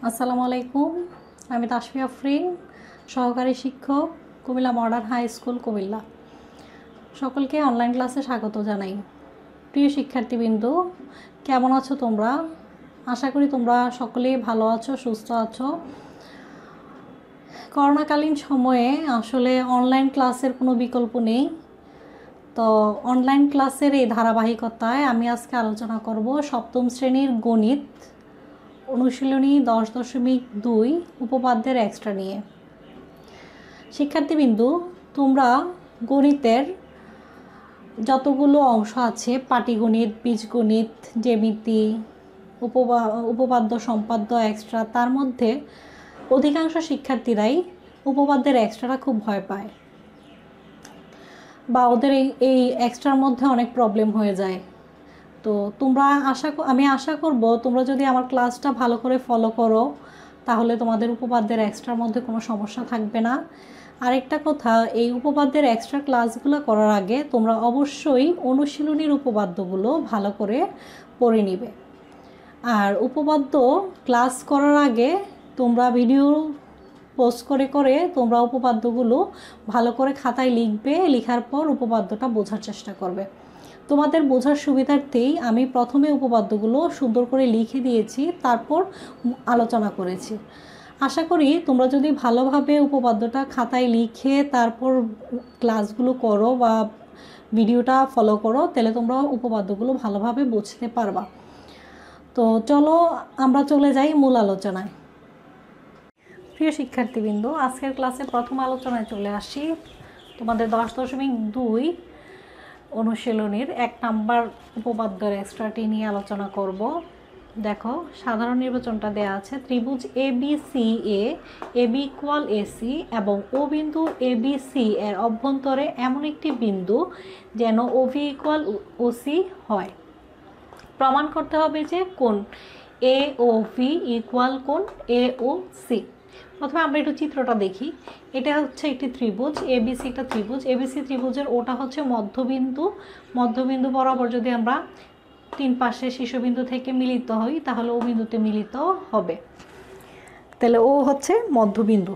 আসসালামু আলাইকুম। আমি তাসফিয়া আফরিন, সহকারী শিক্ষক, Comilla modern high school, Comilla. সকলকে অনলাইন ক্লাসে স্বাগত জানাই। প্রিয় শিক্ষার্থীবৃন্দ, কেমন আছো তোমরা? আশা করি তোমরা সকলেই ভালো আছো, সুস্থ আছো। করোনাকালীন সময়ে আসলে অনলাইন ক্লাসের কোনো বিকল্প নেই। তো অনলাইন ক্লাসের এই ধারাবাহিকতায় আমি আজকে আলোচনা করব সপ্তম শ্রেণীর গণিত অনুশীলনী 10.2 উপপাদ্যের এক্সট্রা নিয়ে। শিক্ষার্থীবৃন্দু, তোমরা গণিতের যতগুলো অংশ আছে, পাটিগণিত, বীজগণিত, জ্যামিতি, উপপাদ্য, সম্পাদ্য, এক্সট্রা, তার মধ্যে অধিকাংশ শিক্ষার্থীরাই উপপাদ্যের এক্সট্রাটা খুব ভয় পায় বা ওদের এই এক্সট্রার মধ্যে অনেক প্রবলেম হয়ে যায়। তো আমি আশা করব তোমরা যদি আমার ক্লাসটা ভালো করে ফলো করো তাহলে তোমাদের উপপাদ্যের এক্সট্রার মধ্যে কোনো সমস্যা থাকবে না। আরেকটা কথা, এই উপপাদ্যের এক্সট্রা ক্লাসগুলো করার আগে তোমরা অবশ্যই অনুশীলনীর উপপাদ্যগুলো ভালো করে পড়ে নিবে। আর উপপাদ্য ক্লাস করার আগে তোমরা ভিডিও পোস্ট করে তোমরা উপপাদ্যগুলো ভালো করে খাতায় লিখবে। লেখার পর উপপাদ্যটা বোঝার চেষ্টা করবে। তোমাদের বোঝার সুবিধার্থেই আমি প্রথমে উপপাদ্যগুলো সুন্দর করে লিখে দিয়েছি, তারপর আলোচনা করেছি। আশা করি তোমরা যদি ভালোভাবে উপপাদ্যটা খাতায় লিখে তারপর ক্লাসগুলো করো বা ভিডিওটা ফলো করো, তাহলে তোমরা উপপাদ্যগুলো ভালোভাবে বুঝতে পারবা। তো চলো আমরা চলে যাই মূল আলোচনায়। প্রিয় শিক্ষার্থীবৃন্দ, আজকের ক্লাসে প্রথম আলোচনায় চলে আসি। তোমাদের 10.2 অনুশীলনীর 1 নাম্বার উপপাদ্যের এক্সট্রাটি নিয়ে আলোচনা করব। দেখো, সাধারণ নির্বাচনটা দেয়া আছে। ত্রিভুজ ABCA, AB ইকুয়াল AC এবং ও বিন্দু ABC এর অভ্যন্তরে এমন একটি বিন্দু যেন OB ইকুয়াল OC হয়। প্রমাণ করতে হবে যে কোণ AOB ইকুয়াল কোণ AOC। প্রথমে আমরা একটু চিত্রটা দেখি। এটা হচ্ছে একটি ত্রিভুজ ABC, একটা ত্রিভুজ ABC ত্রিভুজের ওটা হচ্ছে মধ্যবিন্দু বরাবর যদি আমরা 3 পাশে শীর্ষবিন্দু থেকে মিলিত হই তাহলে ও বিন্দুতে মিলিত হবে। তাহলে ও হচ্ছে মধ্যবিন্দু।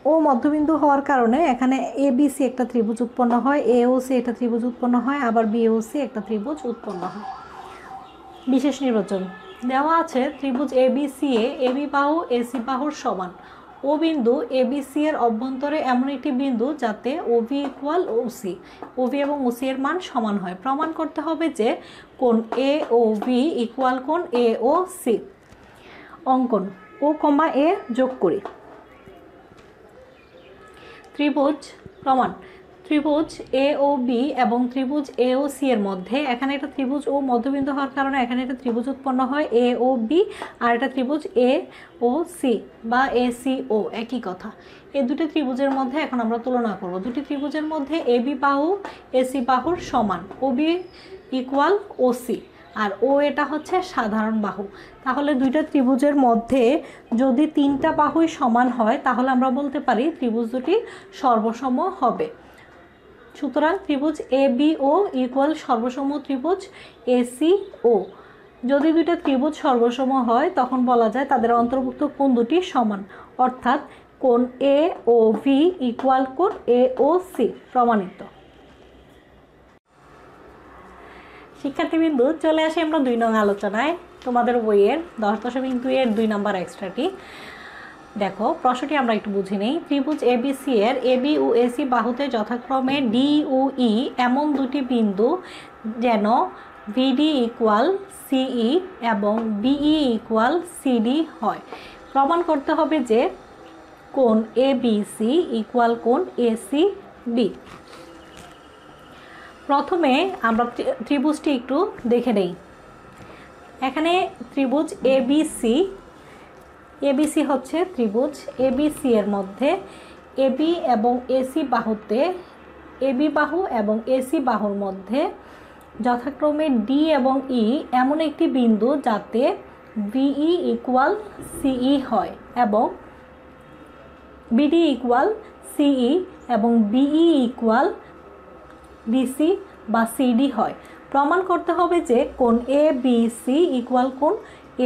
ও মধ্যবিন্দু হওয়ার কারণে এখানে ABC একটা ত্রিভুজ উৎপন্ন হয়, AOC একটা ত্রিভুজ উৎপন্ন হয়, আবার BOC একটা ত্রিভুজ উৎপন্ন হয়। বিশেষ নির্বাচন দেওয়া আছে। ত্রিভুজ ABCA AB বাহু AC বাহুর সমান। ও বিন্দু ABC এর অভ্যন্তরে এমন একটি বিন্দু যাতে OB ইকুয়াল OC, OB এবং OC এর মান সমান হয়। প্রমাণ করতে হবে যে কোণ AOB ইকুয়াল কোণ AOC। অঙ্কন O, A যোগ করি। ত্রিভুজ প্রমাণ। ত্রিভুজ AOB এবং ত্রিভুজ AOC এর মধ্যে এখানে একটা ত্রিভুজ ও মধ্যবিন্দু হওয়ার কারণে এখানে একটা ত্রিভুজ উৎপন্ন হয় AOB, আর একটা ত্রিভুজ AOC বা ACO, একই কথা। এই দুটি ত্রিভুজের মধ্যে এখন আমরা তুলনা করব। দুটি ত্রিভুজের মধ্যে AB বাহু AC বাহুর সমান, OB ইকুয়াল OC, আর ও এটা হচ্ছে সাধারণ বাহু। তাহলে দুইটা ত্রিভুজের মধ্যে যদি 3টা বাহুই সমান হয় তাহলে আমরা বলতে পারি ত্রিভুজ দুটি সর্বসম হবে। সুতরাং ত্রিভুজ ABO ইকুয়াল সর্বসম ত্রিভুজ ACO। যদি দুইটা ত্রিভুজ সর্বসম হয় তখন বলা যায় তাদের অন্তর্ভুক্ত কোণ দুটি সমান, অর্থাৎ কোণ AOV ইকুয়াল কোণ AOC। প্রমাণিত। শিক্ষার্থীবৃন্দু, চলে আসি আমরা 2 নং আলোচনায়। তোমাদের বইয়ের 10.2 এর 2 নাম্বার এক্সট্রাটি দেখো। প্রশ্নটি আমরা একটু বুঝে নেই। ত্রিভুজ ABC এর AB ও AC বাহুতে যথাক্রমে D ও E এমন দুটি বিন্দু যেন VD ইকুয়াল CE এবং BE ইকুয়াল CD হয়। প্রমাণ করতে হবে যে কোণ ABC ইকুয়াল কোণ ACB। প্রথমে আমরা ত্রিভুজটি একটু দেখে নেই। এখানে ত্রিভুজ ABC হচ্ছে ত্রিভুজ ABC এর মধ্যে AB এবং AC বাহুতে, AB বাহু এবং AC বাহুর মধ্যে যথাক্রমে D এবং E এমন একটি বিন্দু যাতে BE ইকুয়াল CE হয় এবং BD ইকুয়াল CE এবং BE ইকুয়াল BC বা CD হয়। প্রমাণ করতে হবে যে কোণ ABC ইকুয়াল কোণ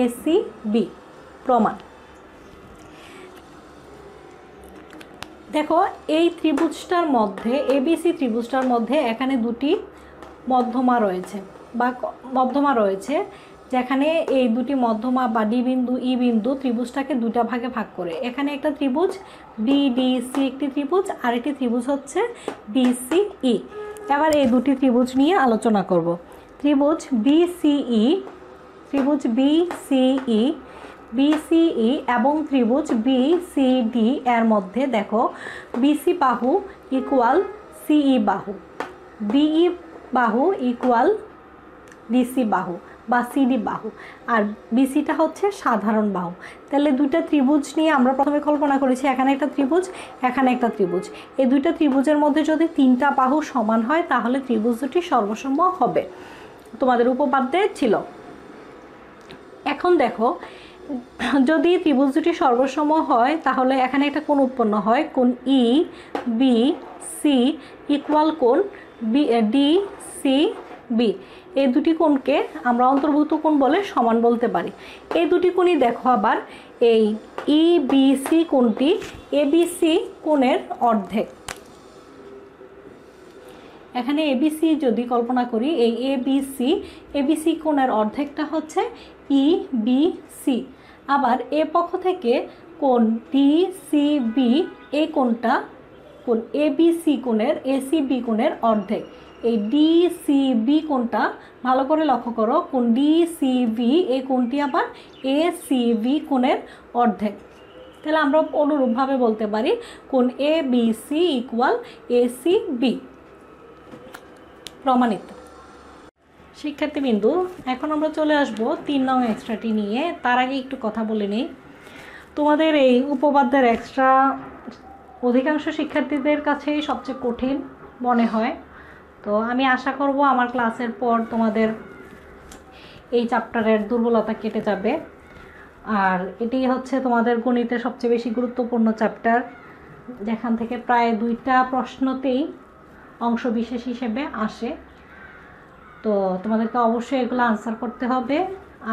ACB। প্রমাণ। দেখো এই ত্রিভুজটার মধ্যে এবিসি ত্রিভুজটার মধ্যে এখানে দুটি মধ্যমা রয়েছে বা মধ্যমা রয়েছে, যেখানে এই দুটি মধ্যমা বা ডি বিন্দু ই বিন্দু ত্রিভুজটাকে দুটা ভাগে ভাগ করে। এখানে একটা ত্রিভুজ বিডিসি একটি ত্রিভুজ, আর একটি ত্রিভুজ হচ্ছে বিসিই। এবার এই দুটি ত্রিভুজ নিয়ে আলোচনা করব। ত্রিভুজ বিসিই, ত্রিভুজ বিসিই বিসিই এবং ত্রিভুজ বিসিডি এর মধ্যে দেখো বিসি বাহু ইকুয়াল সিই বাহু, বিই বাহু ইকুয়াল ডিসি বাহু বা সিডি বাহু, আর বিসিটা হচ্ছে সাধারণ বাহু। তাহলে দুইটা ত্রিভুজ নিয়ে আমরা প্রথমে কল্পনা করেছি, এখানে একটা ত্রিভুজ, এখানে একটা ত্রিভুজ। এই দুইটা ত্রিভুজের মধ্যে যদি তিনটা বাহু সমান হয় তাহলে ত্রিভুজ দুটি সর্বসম হবে, তোমাদের উপপাদ্যে ছিল। এখন দেখো যদি ত্রিভুজ দুটি সর্বসম হয় তাহলে এখানে একটা কোণ উৎপন্ন হয়, কোণ ই বি সি ইকুয়াল কোণ বি ডি সি বি। এই দুটি কোণকে আমরা অন্তর্ভুক্ত কোণ বলে সমান বলতে পারি। এই দুটি কোণই দেখো আবার এই ই বি সি কোণটি এবিসি কোণের অর্ধেক। এখানে এবিসি যদি কল্পনা করি, এই এবিসি কোণের অর্ধেকটা হচ্ছে ই বি সি। আবার এ পক্ষ থেকে কোণ ডিসিবি, এই কোণটা কোণ এবিসি কোণের এসিবি কোণের অর্ধেক। এই ডিসিবি কোণটা ভালো করে লক্ষ্য করো, কোণ ডিসিবি এই কোণটি আবার এসিবি কোণের অর্ধেক। তাহলে আমরা অনুরূপভাবে বলতে পারি কোণ এবিসি ইকুয়াল এসিবি। প্রমাণিত। শিক্ষার্থীবৃন্দু, এখন আমরা চলে আসব 3 নং এক্সট্রাটি নিয়ে। তার আগে একটু কথা বলে নিই। তোমাদের এই উপপাদ্যের এক্সট্রা অধিকাংশ শিক্ষার্থীদের কাছেই সবচেয়ে কঠিন মনে হয়। তো আমি আশা করব আমার ক্লাসের পর তোমাদের এই চ্যাপ্টারের দুর্বলতা কেটে যাবে। আর এটি হচ্ছে তোমাদের গণিতের সবচেয়ে বেশি গুরুত্বপূর্ণ চ্যাপ্টার, যেখান থেকে প্রায় 2টা প্রশ্নতেই অংশবিশেষ হিসেবে আসে। তো তোমাদেরকে অবশ্যই এগুলো আনসার করতে হবে।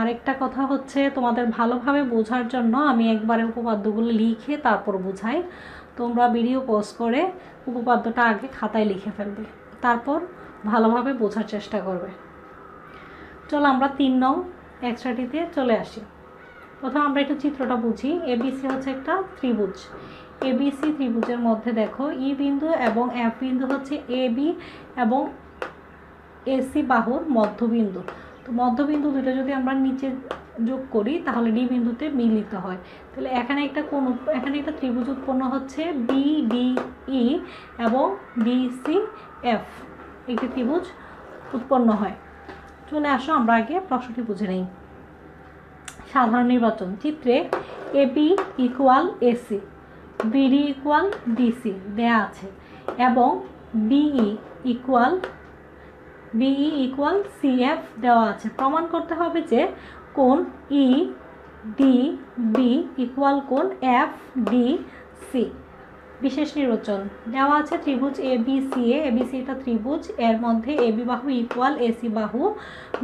আরেকটা কথা হচ্ছে, তোমাদের ভালোভাবে বোঝার জন্য আমি একবারে উপপাদ্যগুলো লিখে তারপর বোঝাই। তোমরা ভিডিও পজ করে উপপাদ্যটা আগে খাতায় লিখে ফেলবে, তারপর ভালোভাবে বোঝার চেষ্টা করবে। চলো আমরা 3 নং এক্সট্রাটিতে চলে আসি। প্রথম আমরা একটু চিত্রটা বুঝি। এবিসি হচ্ছে একটা ত্রিভুজ। এবিসি ত্রিভুজের মধ্যে দেখো ই বিন্দু এবং এফ বিন্দু হচ্ছে এবি এবং এসি বাহুর মধ্যবিন্দু। তো মধ্যবিন্দু দুটো যদি আমরা নিচে যোগ করি তাহলে ডি বিন্দুতে মিলিত হয়। তাহলে এখানে একটা ত্রিভুজ উৎপন্ন হচ্ছে বিডিই এবং ডিসিএফ, একটি ত্রিভুজ উৎপন্ন হয়। চলে আসো আমরা আগে প্রশ্নটি বুঝে নেই। সাধারণ নির্বাচন। চিত্রে AB equal AC, BD equal DC দেয়া আছে এবং বিই ইকুয়াল সিএফ দেওয়া আছে। প্রমাণ করতে হবে যে কোণ ই ডি বি ইকুয়াল কোণ এফ ডি সি। বিশেষ নির্বাচন দেওয়া আছে ত্রিভুজ এবিসি এটা ত্রিভুজ, এর মধ্যে এবি বাহু ইকুয়াল এসি বাহু,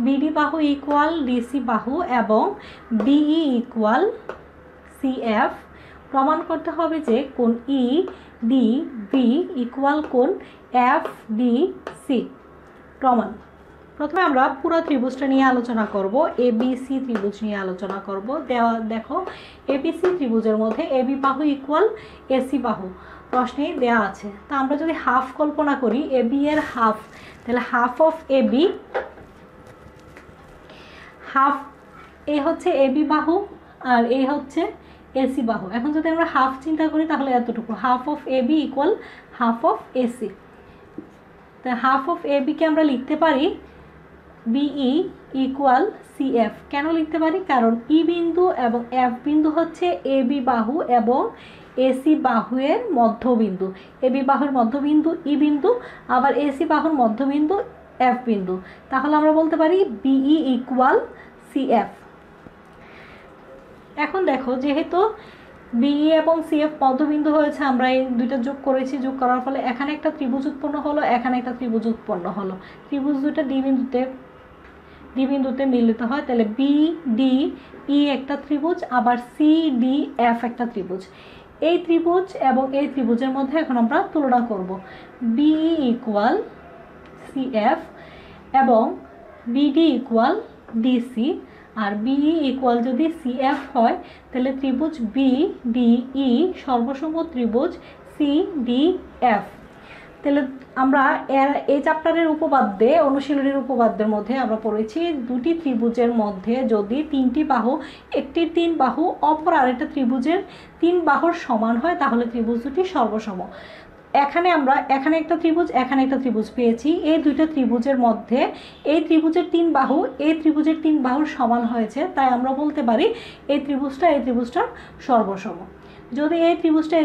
বিডি বাহু ইকুয়াল ডিসি বাহু এবং বিই ইকুয়াল সিএফ। প্রমাণ করতে হবে যে কোণ ই ডি বি ইকুয়াল কোণ এফ ডি সি। প্রমাণ। প্রথমে আমরা পুরো ত্রিভুজটা নিয়ে আলোচনা করব, এবিসি ত্রিভুজ নিয়ে আলোচনা করব। দেখো এবিসি ত্রিভুজের মধ্যে এবি বাহু ইকুয়াল এসি বাহু প্রশ্নে দেওয়া আছে। তা আমরা যদি হাফ কল্পনা করি, এবি এর হাফ, তাহলে হাফ অফ এবি, হাফ এ হচ্ছে এবি বাহু আর এ হচ্ছে এসি বাহু। এখন যদি আমরা হাফ চিন্তা করি তাহলে এতটুকু, half of AB equal half of AC. তা হাফ অফ এবিকে আমরা লিখতে পারি বিই ইকুয়াল সিএফ। কেন লিখতে পারি? কারণ ই বিন্দু এবং এফ বিন্দু হচ্ছে এবি বাহু এবং এসি বাহুয়ের মধ্যবিন্দু। এবি বাহুর মধ্যবিন্দু ই বিন্দু, আবার এসি বাহুর মধ্যবিন্দু এফ বিন্দু। তাহলে আমরা বলতে পারি বিই ইকুয়াল সিএফ। এখন দেখো যেহেতু বিই এবং সিএফ মধ্যবিন্দু হয়েছে, আমরা এই দুইটা যোগ করেছি, যোগ করার ফলে এখানে একটা ত্রিভুজ উৎপন্ন হলো, এখানে একটা ত্রিভুজ উৎপন্ন হলো। ত্রিভুজ দুইটা ডি বিন্দুতে মিলিত হয়। তাহলে বি ডি ই একটা ত্রিভুজ, আবার সি ডি এফ একটা ত্রিভুজ। এই ত্রিভুজ এবং এই ত্রিভুজের মধ্যে এখন আমরা তুলনা করব। বিই ইকুয়াল সিএফ এবং বিডি ইকুয়াল ডিসি। আর বিই ইকুয়াল যদি সিএফ হয় তাহলে ত্রিভুজ বিডিই সর্বসম ত্রিভুজ সিডিএফ। তাহলে আমরা এই চ্যাপ্টারের উপপাদ্যে, অনুশীলনীর উপপাদ্যের মধ্যে আমরা পড়েছি দুটি ত্রিভুজের মধ্যে যদি তিনটি বাহু, একটি 3 বাহু অপর আরেকটা ত্রিভুজের 3 বাহুর সমান হয় তাহলে ত্রিভুজ দুটি সর্বসম। এখানে একটা ত্রিভুজ, এখানে একটা ত্রিভুজ পেয়েছি। এই দুইটা ত্রিভুজের মধ্যে এই ত্রিভুজের 3 বাহু এই ত্রিভুজের 3 বাহুর সমান হয়েছে, তাই আমরা বলতে পারি এই ত্রিভুজটা সর্বসম। যদি এই ত্রিভুজটা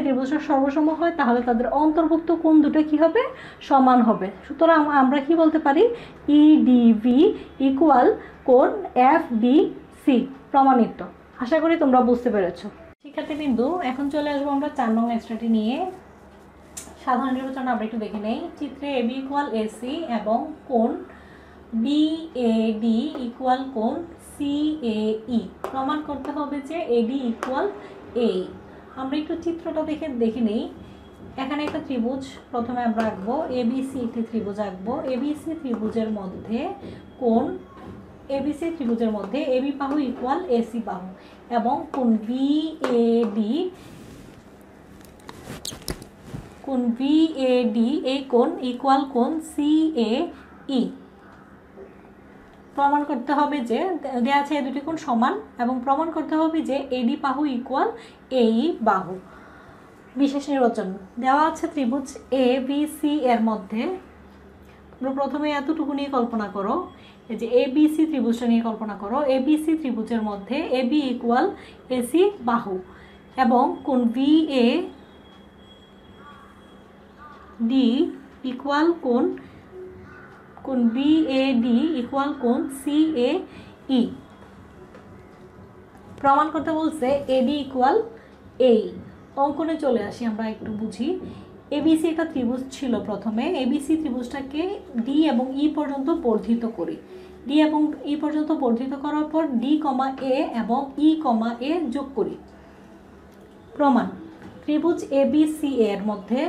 সর্বসম হয় তাহলে তাদের অন্তর্ভুক্ত কোণ দুটো কি হবে? সমান হবে। সুতরাং আমরা কি বলতে পারি? ইডিভি ইকুয়াল কোণ এফডিসি প্রমাণিত। আশা করি তোমরা বুঝতে পেরেছো। শিক্ষার্থীবৃন্দু, এখন চলে আসবো আমরা 4 নং এক্সট্রাটি নিয়ে। সাধারণ নির্বাচন আমরা একটু দেখে নেই। চিত্রে এবি ইকুয়াল এসি এবং কোণ বিএডি ইকুয়াল কোণ সিএই প্রমাণ করতে হবে যে এডি ইকুয়াল এ। আমরা একটু চিত্রটা দেখে নেই। এখানে একটা ত্রিভুজ প্রথমে আমরা আঁকবো, এবিসি একটি ত্রিভুজ আঁকবো। এবিসি ত্রিভুজের মধ্যে কোণ এবিসি ত্রিভুজের মধ্যে এবি বাহু ইকুয়াল এসি বাহু এবং কোণ বিএডি এই কোণ ইকুয়াল কোণ সিএই প্রমাণ করতে হবে যে দেওয়া আছে এই দুটি কোণ সমান এবং প্রমাণ করতে হবে যে এডি বাহু ইকুয়াল এই বাহু। বিশেষ নির্বাচন দেওয়া আছে ত্রিভুজ এ বি সি এর মধ্যে। প্রথমে এতটুকু নিয়ে কল্পনা করো, এই যে এবিসি ত্রিভুজটা নিয়ে কল্পনা করো। এবিসি ত্রিভুজের মধ্যে এবি ইকুয়াল এসি বাহু এবং কোণ বিএ ডি ইকুয়াল কোণ বিএডি ইকুয়াল কোণ সিএই প্রমাণ করতে বলছে এডি ইকুয়াল এই। অঙ্কনে চলে আসি, আমরা একটু বুঝি। এবিসি একটা ত্রিভুজ ছিল। প্রথমে এবিসি ত্রিভুজটাকে ডি এবং ই পর্যন্ত বর্ধিত করি। ডি এবং ই পর্যন্ত বর্ধিত করার পর ডি কমা এ এবং ই কমা এ যোগ করি। প্রমাণ ত্রিভুজ এবিসি এর মধ্যে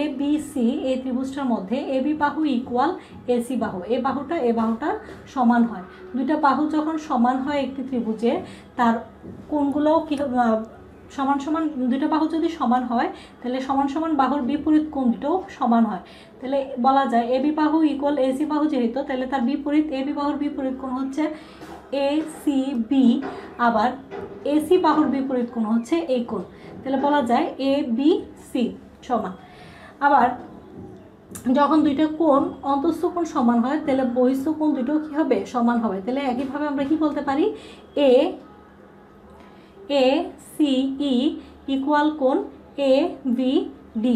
এবিসি এই ত্রিভুজটার মধ্যে এবি বাহু ইকুয়াল এসি বাহু, এ বাহুটা সমান হয়। দুইটা বাহু যখন সমান হয় একটি ত্রিভুজে, তার কোণগুলোও কি সমান সমান। দুইটা বাহু যদি সমান হয় তাহলে সমান সমান বাহুর বিপরীত কোণ দুটোও সমান হয়। তাহলে বলা যায় এবি বাহু ইকুয়াল এসি বাহু যেহেতু, তাহলে তার বিপরীত এবি বাহুর বিপরীত কোণ হচ্ছে এসিবি, আবার এসি বাহুর বিপরীত কোণ হচ্ছে এই কোণ। তাহলে বলা যায় এ বি সি সমান। আবার যখন দুইটা কোণ অন্তঃস্থ কোণ সমান হয় তাহলে বহিঃস্থ কোণ দুটো কি হবে? সমান হবে। তাহলে একইভাবে আমরা কি বলতে পারি? এ সিই ইকুয়াল কোণ এ বি ডি।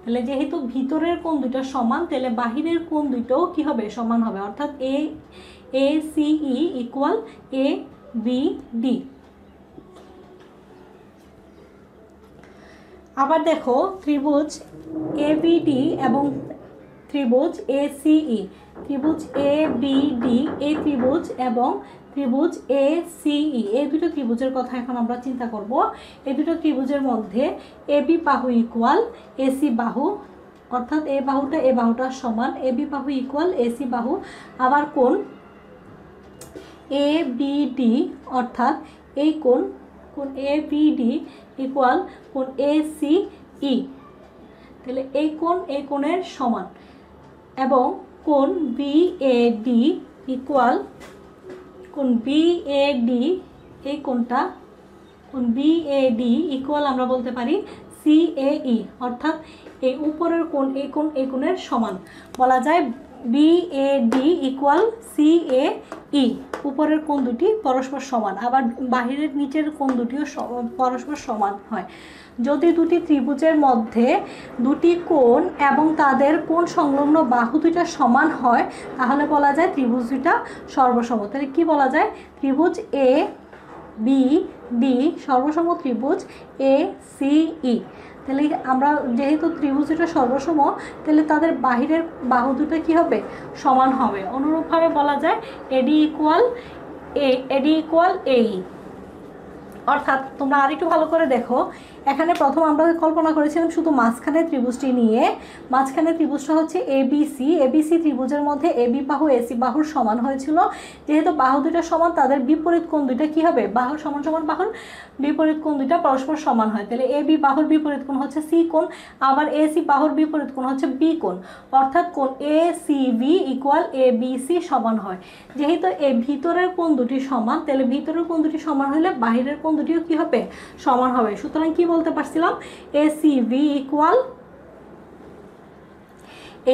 তাহলে যেহেতু ভিতরের কোণ দুটো সমান তাহলে বাহিরের কোণ দুটোও কি হবে? সমান হবে। অর্থাৎ এ সিই ইকুয়াল এ বি ডি। আবার দেখো ত্রিভুজ এবিডি এবং ত্রিভুজ এসিই, ত্রিভুজ এবিডি এই ত্রিভুজ এবং ত্রিভুজ এসিই এই দুটো ত্রিভুজের কথা এখন আমরা চিন্তা করব। এই দুটো ত্রিভুজের মধ্যে এবি বাহু ইকুয়াল এসি বাহু, অর্থাৎ এ বাহুটা সমান। এবি বাহু ইকুয়াল এসি বাহু। আবার কোণ এবিডি অর্থাৎ এই কোণ এবিডি ইকুয়াল কোণ এসিই। তাহলে এই কোণের সমান এবং কোণ বিএডি ইকুয়াল কোণ বিএডি এই কোণটা কোণ বিএডি ইকুয়াল আমরা বলতে পারি সিএই, অর্থাৎ এই উপরের কোণ এই কোণের সমান। বলা যায় বিএডি ইকুয়াল সিএই। উপরের কোণ দুটি পরস্পর সমান, আবার বাহিরের নিচের কোণ দুটিও পরস্পর সমান হয়। যদি দুটি ত্রিভুজের মধ্যে দুটি কোণ এবং তাদের কোণ সংলগ্ন বাহু দুইটা সমান হয় তাহলে বলা যায় ত্রিভুজ দুইটা সর্বসম। তাহলে কি বলা যায়? ত্রিভুজ এ বি ডি সর্বসম ত্রিভুজ এ সিই। তাহলে আমরা যেহেতু ত্রিভুজ দুটো সর্বসম তাহলে তাদের বাহিরের বাহু দুটো কি হবে? সমান হবে। অনুরূপভাবে বলা যায় এডি ইকুয়াল এই। অর্থাৎ তোমরা আরেকটু ভালো করে দেখো, এখানে প্রথম আমরা কল্পনা করেছিলাম শুধু মাঝখানে ত্রিভুজটি নিয়ে। মাঝখানে ত্রিভুজটা হচ্ছে এবিসি। এবিসি ত্রিভুজের মধ্যে এবি বাহু এসি বাহুর সমান হয়েছিল। যেহেতু বাহু দুইটা সমান, তাদের বিপরীত কোণ দুইটা কি হবে? বাহুর সমান সমান বাহুর বিপরীত কোণ দুইটা পরস্পর সমান হয়। তাহলে এবি বাহুর বিপরীত কোণ হচ্ছে সি কোণ, আবার এসি বাহুর বিপরীত কোণ হচ্ছে বি কোণ। অর্থাৎ কোণ A C B equal A B C সমান হয়। যেহেতু এই ভিতরের কোণ দুটি সমান, তাহলে ভিতরের কোণ দুটি সমান হলে বাহিরের কোণ দুটিও কি হবে? সমান হবে। সুতরাং কি বলতে পারছিলাম? A C B equal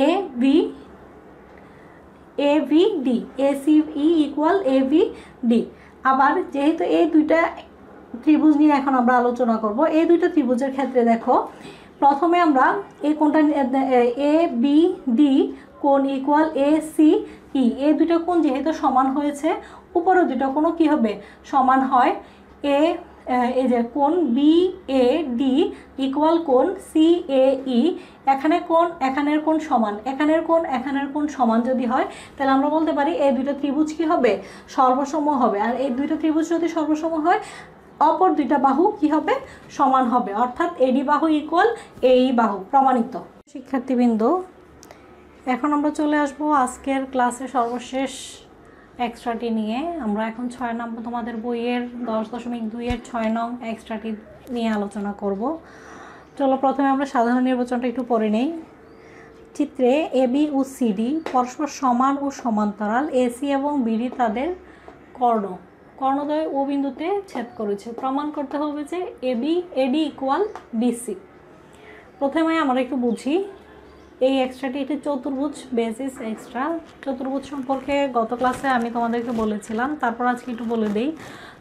A B D, A C E equal A V D. আবার যেহেতু এই দুইটা ত্রিভুজ নিয়ে এখন আমরা আলোচনা করব, এই দুইটা ত্রিভুজের ক্ষেত্রে দেখো, প্রথমে আমরা এই কোণটা এ বি ডি কোণ ইকুয়াল এ সি ই, এই দুইটা কোণ যেহেতু সমান হয়েছে, উপরে দুইটা কোণও কি হবে? সমান হয়। এই যে কোণ বি এ ডি ইকুয়াল কোণ সি এ ই, এখানে কোণ এখানের কোণ সমান, এখানের কোণ সমান যদি হয়, তাহলে আমরা বলতে পারি এই দুইটা ত্রিভুজ কি হবে? সর্বসম হবে। আর এই দুইটা ত্রিভুজ যদি সর্বসম হয়, অপর দুইটা বাহু কি হবে? সমান হবে। অর্থাৎ এডি বাহু ইকুয়াল এই বাহু, প্রমাণিত। শিক্ষার্থীবৃন্দ, এখন আমরা চলে আসব আজকের ক্লাসে সর্বশেষ এক্সট্রাটি নিয়ে। আমরা এখন 6 নম্বর তোমাদের বইয়ের 10.2 6 নং এক্সট্রাটি নিয়ে আলোচনা করব। চলো প্রথমে আমরা সাধারণ নির্বাচনটা একটু পড়ে নেই। চিত্রে এবি ও সিডি পরস্পর সমান ও সমান্তরাল, এসি এবং বিডি তাদের কর্ণদ্বয় ও বিন্দুতে ছেদ করেছে। প্রমাণ করতে হবে যে এডি ইকুয়াল বিসি। প্রথমে আমরা একটু বুঝি এই এক্সট্রাটি, এটি চতুর্ভুজ বেসিস এক্সট্রা। চতুর্ভুজ সম্পর্কে গত ক্লাসে আমি তোমাদেরকে বলেছিলাম, তারপর আজকে একটু বলে দিই।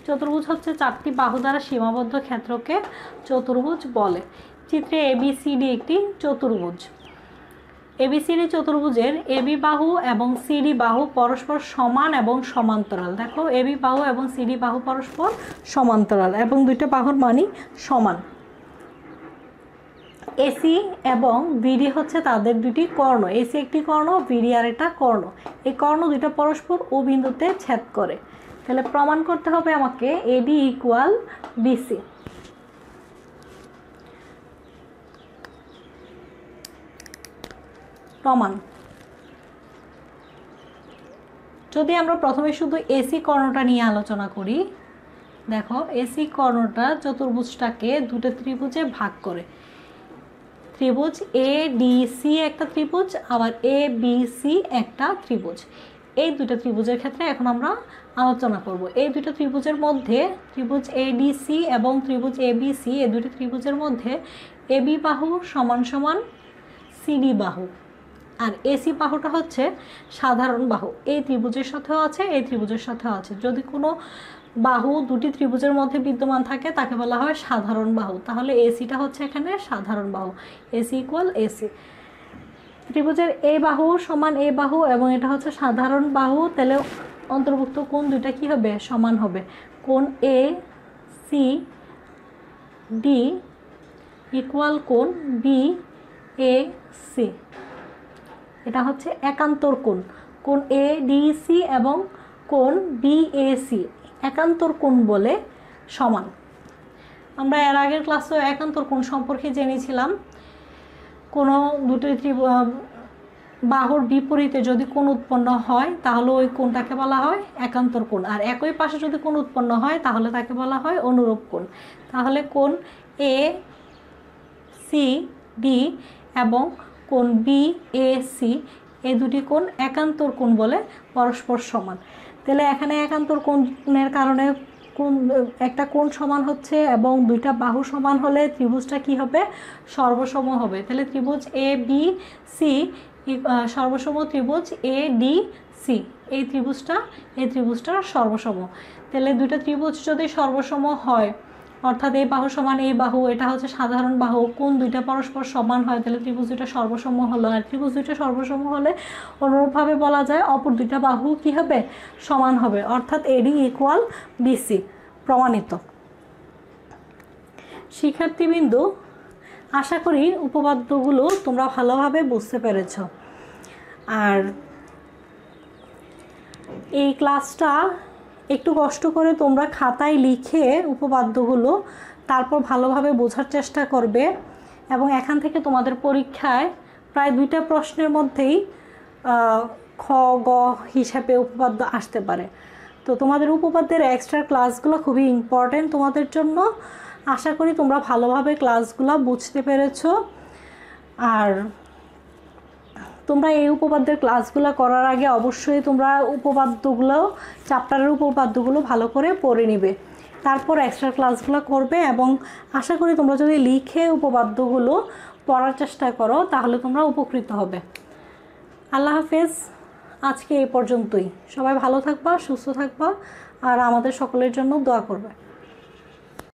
চতুর্ভুজ হচ্ছে 4টি বাহু দ্বারা সীমাবদ্ধ ক্ষেত্রকে চতুর্ভুজ বলে। চিত্রে এবিসিডি একটি চতুর্ভুজ। এবিসিডি চতুর্ভুজের এবি বাহু এবং সিডি বাহু পরস্পর সমান এবং সমান্তরাল। দেখো, এবি বাহু এবং সিডি বাহু পরস্পর সমান্তরাল এবং দুইটা বাহুর মানই সমান। এসি এবং বিডি হচ্ছে তাদের দুটি কর্ণ। এসি একটি কর্ণ, বিডি আর একটা কর্ণ। এই কর্ণ দুইটা পরস্পর ও বিন্দুতে ছেদ করে। তাহলে প্রমাণ করতে হবে আমাকে এডি ইকুয়াল বিসি। প্রমাণ, যদি আমরা প্রথমে শুধু এসি কর্ণটা নিয়ে আলোচনা করি, দেখো এসি কর্ণটা চতুর্ভুজটাকে দুটো ত্রিভুজে ভাগ করে। ত্রিভুজ এ ডি সি একটা ত্রিভুজ, আবার এ বি সি একটা ত্রিভুজ। এই দুটো ত্রিভুজের ক্ষেত্রে এখন আমরা আলোচনা করব। এই দুটো ত্রিভুজের মধ্যে, ত্রিভুজ এ ডি সি এবং ত্রিভুজ এ বি সি, এই দুটো ত্রিভুজের মধ্যে এবি বাহু সমান সমান সিডি বাহু, আর এসি বাহুটা হচ্ছে সাধারণ বাহু। এই ত্রিভুজের সাথেও আছে, এই ত্রিভুজের সাথেও আছে। যদি কোনো বাহু দুটি ত্রিভুজের মধ্যে বিদ্যমান থাকে তাকে বলা হয় সাধারণ বাহু। তাহলে এসিটা হচ্ছে এখানে সাধারণ বাহু, এসি ইকুয়াল এসি। ত্রিভুজের এ বাহু সমান এ বাহু এবং এটা হচ্ছে সাধারণ বাহু, তাহলে অন্তর্ভুক্ত কোণ দুইটা কি হবে? সমান হবে। কোণ এ সি ডি ইকুয়াল কোণ বি এ সি, এটা হচ্ছে একান্তর কোণ। কোণ এ ডি সি এবং কোণ বি এ সি একান্তর কোণ বলে সমান। আমরা এর আগের ক্লাসে একান্তর কোণ সম্পর্কে জেনেছিলাম। কোনো দুটি বাহুর বিপরীতে যদি কোণ উৎপন্ন হয় তাহলে ওই কোণটাকে বলা হয় একান্তর কোণ, আর একই পাশে যদি কোণ উৎপন্ন হয় তাহলে তাকে বলা হয় অনুরূপ কোণ। তাহলে কোণ এ সি ডি এবং কোণ বি এ সি, এই দুটি কোণ একান্তর কোণ বলে পরস্পর সমান। তাহলে এখানে একান্তর কোণের কারণে কোণ একটা কোণ সমান হচ্ছে এবং দুইটা বাহু সমান হলে ত্রিভুজটা কি হবে? সর্বসম হবে। তাহলে ত্রিভুজ এ বি সি সর্বসম ত্রিভুজ এ ডি সি, এই ত্রিভুজটা সর্বসম। তাহলে দুইটা ত্রিভুজ যদি সর্বসম হয়, অর্থাৎ এই বাহু সমান এই বাহু, এটা হচ্ছে সাধারণ বাহু, কোণ দুইটা পরস্পর সমান হয়, তাহলে ত্রিভুজ দুইটা সর্বসম হলো। আর ত্রিভুজ দুইটা সর্বসম হলে অনুরূপভাবে বলা যায় অপর দুইটা বাহু কি হবে? সমান হবে। অর্থাৎ এডি ইকুয়াল বিসি, প্রমাণিত। শিক্ষার্থীবৃন্দ, আশা করি উপপাদ্যগুলো তোমরা ভালোভাবে বুঝতে পেরেছ। আর এই ক্লাসটা একটু কষ্ট করে তোমরা খাতায় লিখে উপপাদ্যগুলো তারপর ভালোভাবে বোঝার চেষ্টা করবে, এবং এখান থেকে তোমাদের পরীক্ষায় প্রায় 2টা প্রশ্নের মধ্যেই খ গ হিসাবে উপপাদ্য আসতে পারে। তো তোমাদের উপপাদ্যের এক্সট্রা ক্লাসগুলো খুবই ইম্পর্টেন্ট তোমাদের জন্য। আশা করি তোমরা ভালোভাবে ক্লাসগুলো বুঝতে পেরেছো। আর তোমরা এই উপপাদ্যের ক্লাসগুলো করার আগে অবশ্যই তোমরা উপপাদ্যগুলো, চ্যাপ্টারের উপপাদ্যগুলো ভালো করে পড়ে নিবে, তারপর এক্সট্রা ক্লাসগুলো করবে। এবং আশা করি তোমরা যদি লিখে উপপাদ্যগুলো পড়ার চেষ্টা করো তাহলে তোমরা উপকৃত হবে। আল্লাহ হাফেজ, আজকে এই পর্যন্তই। সবাই ভালো থাকবা, সুস্থ থাকবা, আর আমাদের সকলের জন্য দোয়া করবে।